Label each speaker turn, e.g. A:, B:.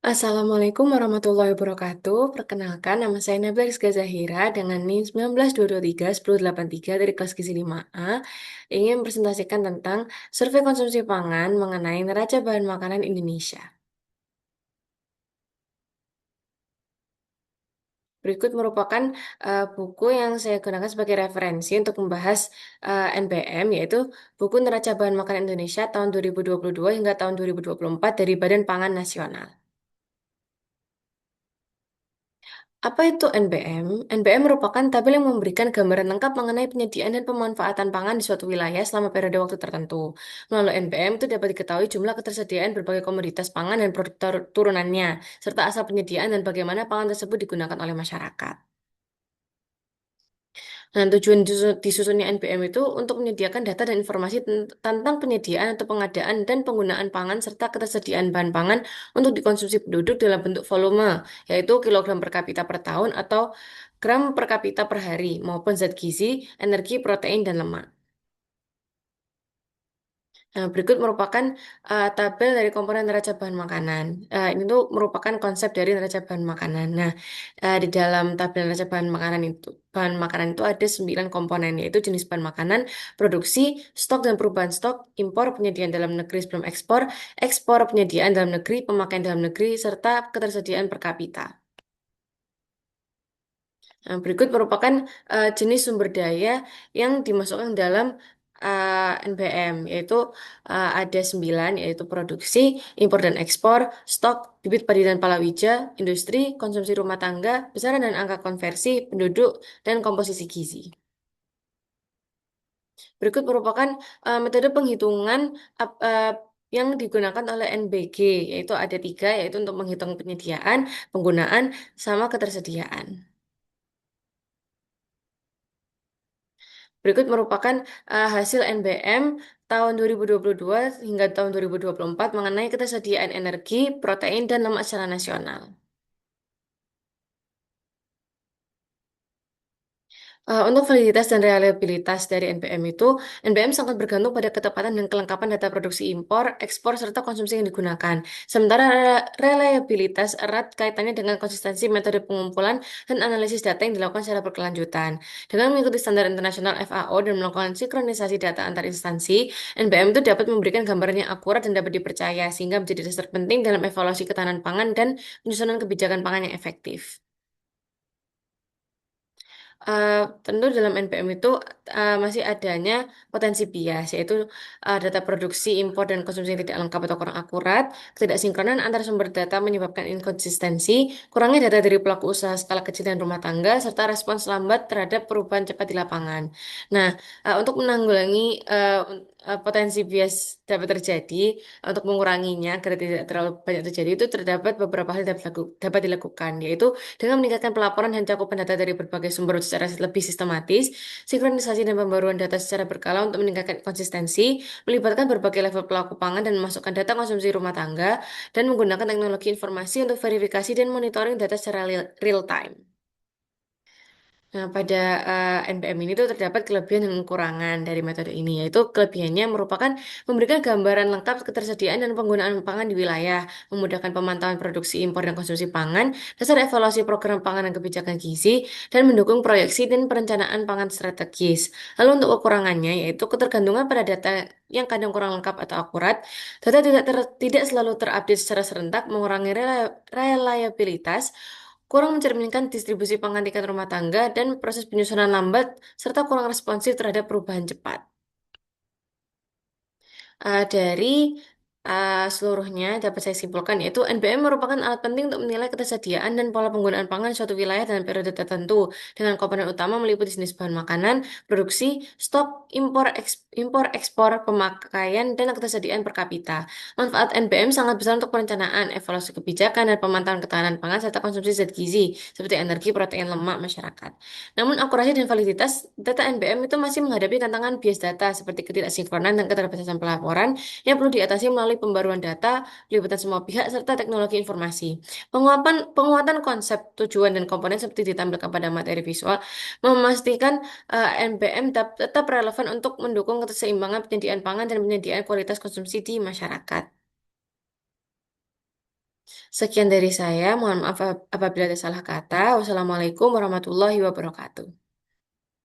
A: Assalamualaikum warahmatullahi wabarakatuh. Perkenalkan, nama saya Nabila Rizka Zahira dengan NIM 19223103 dari kelas Gizi 5A. Ingin presentasikan tentang survei konsumsi pangan mengenai neraca bahan makanan Indonesia. Berikut merupakan buku yang saya gunakan sebagai referensi untuk membahas NBM, yaitu buku Neraca Bahan Makanan Indonesia tahun 2022 hingga tahun 2024 dari Badan Pangan Nasional. Apa itu NBM? NBM merupakan tabel yang memberikan gambaran lengkap mengenai penyediaan dan pemanfaatan pangan di suatu wilayah selama periode waktu tertentu. Melalui NBM itu dapat diketahui jumlah ketersediaan berbagai komoditas pangan dan produk turunannya, serta asal penyediaan dan bagaimana pangan tersebut digunakan oleh masyarakat. Nah, tujuan disusunnya NBM itu untuk menyediakan data dan informasi tentang penyediaan atau pengadaan dan penggunaan pangan serta ketersediaan bahan pangan untuk dikonsumsi penduduk dalam bentuk volume, yaitu kilogram per kapita per tahun atau gram per kapita per hari, maupun zat gizi, energi, protein, dan lemak. Nah, berikut merupakan tabel dari komponen neraca bahan makanan. Ini tuh merupakan konsep dari neraca bahan makanan. Nah, di dalam tabel neraca bahan makanan itu ada 9 komponen, yaitu jenis bahan makanan, produksi, stok dan perubahan stok, impor, penyediaan dalam negeri sebelum ekspor, ekspor, penyediaan dalam negeri, pemakaian dalam negeri, serta ketersediaan per kapita. Nah, berikut merupakan jenis sumber daya yang dimasukkan dalam NBM, yaitu ada 9, yaitu produksi, impor dan ekspor, stok, bibit padi dan palawija, industri, konsumsi rumah tangga, besaran dan angka konversi, penduduk, dan komposisi gizi. Berikut merupakan metode penghitungan yang digunakan oleh NBG, yaitu ada 3, yaitu untuk menghitung penyediaan, penggunaan, sama ketersediaan. Berikut merupakan hasil NBM tahun 2022 hingga tahun 2024 mengenai ketersediaan energi, protein, dan lemak secara nasional. Untuk validitas dan reliabilitas dari NBM itu, NBM sangat bergantung pada ketepatan dan kelengkapan data produksi impor, ekspor, serta konsumsi yang digunakan. Sementara reliabilitas erat kaitannya dengan konsistensi metode pengumpulan dan analisis data yang dilakukan secara berkelanjutan. Dengan mengikuti standar internasional FAO dan melakukan sinkronisasi data antar instansi, NBM itu dapat memberikan gambaran yang akurat dan dapat dipercaya, sehingga menjadi dasar penting dalam evaluasi ketahanan pangan dan penyusunan kebijakan pangan yang efektif. Tentu dalam NPM itu masih adanya potensi bias, yaitu data produksi, impor, dan konsumsi yang tidak lengkap atau kurang akurat, ketidaksinkronan antara sumber data menyebabkan inkonsistensi, kurangnya data dari pelaku usaha skala kecil dan rumah tangga, serta respons lambat terhadap perubahan cepat di lapangan. Nah, untuk menanggulangi potensi bias dapat terjadi, untuk menguranginya agar tidak terlalu banyak terjadi, itu terdapat beberapa hal dapat dilakukan, yaitu dengan meningkatkan pelaporan dan cakupan data dari berbagai sumber secara lebih sistematis, sinkronisasi dan pembaruan data secara berkala untuk meningkatkan konsistensi, melibatkan berbagai level pelaku pangan dan memasukkan data konsumsi rumah tangga, dan menggunakan teknologi informasi untuk verifikasi dan monitoring data secara real time. Nah, pada NPM ini tuh terdapat kelebihan dan kekurangan dari metode ini, yaitu kelebihannya merupakan memberikan gambaran lengkap ketersediaan dan penggunaan pangan di wilayah, memudahkan pemantauan produksi impor dan konsumsi pangan, dasar evaluasi program pangan dan kebijakan gizi, dan mendukung proyeksi dan perencanaan pangan strategis. Lalu untuk kekurangannya, yaitu ketergantungan pada data yang kadang kurang lengkap atau akurat, data tidak selalu terupdate secara serentak, mengurangi reliabilitas, kurang mencerminkan distribusi pangan tingkat rumah tangga, dan proses penyusunan lambat, serta kurang responsif terhadap perubahan cepat. Dari seluruhnya dapat saya simpulkan yaitu NBM merupakan alat penting untuk menilai ketersediaan dan pola penggunaan pangan di suatu wilayah dalam periode tertentu dengan komponen utama meliputi jenis bahan makanan, produksi, stok, impor, ekspor, pemakaian, dan ketersediaan per kapita. Manfaat NBM sangat besar untuk perencanaan, evaluasi kebijakan, dan pemantauan ketahanan pangan serta konsumsi zat gizi seperti energi, protein, lemak masyarakat. Namun akurasi dan validitas data NBM itu masih menghadapi tantangan bias data seperti ketidaksinkronan dan keterbatasan pelaporan yang perlu diatasi melalui pembaruan data, pelibatan semua pihak, serta teknologi informasi. Penguatan konsep tujuan dan komponen seperti ditampilkan pada materi visual memastikan NBM tetap relevan untuk mendukung keseimbangan penyediaan pangan dan penyediaan kualitas konsumsi di masyarakat. Sekian dari saya, mohon maaf apabila ada salah kata. Wassalamualaikum warahmatullahi wabarakatuh.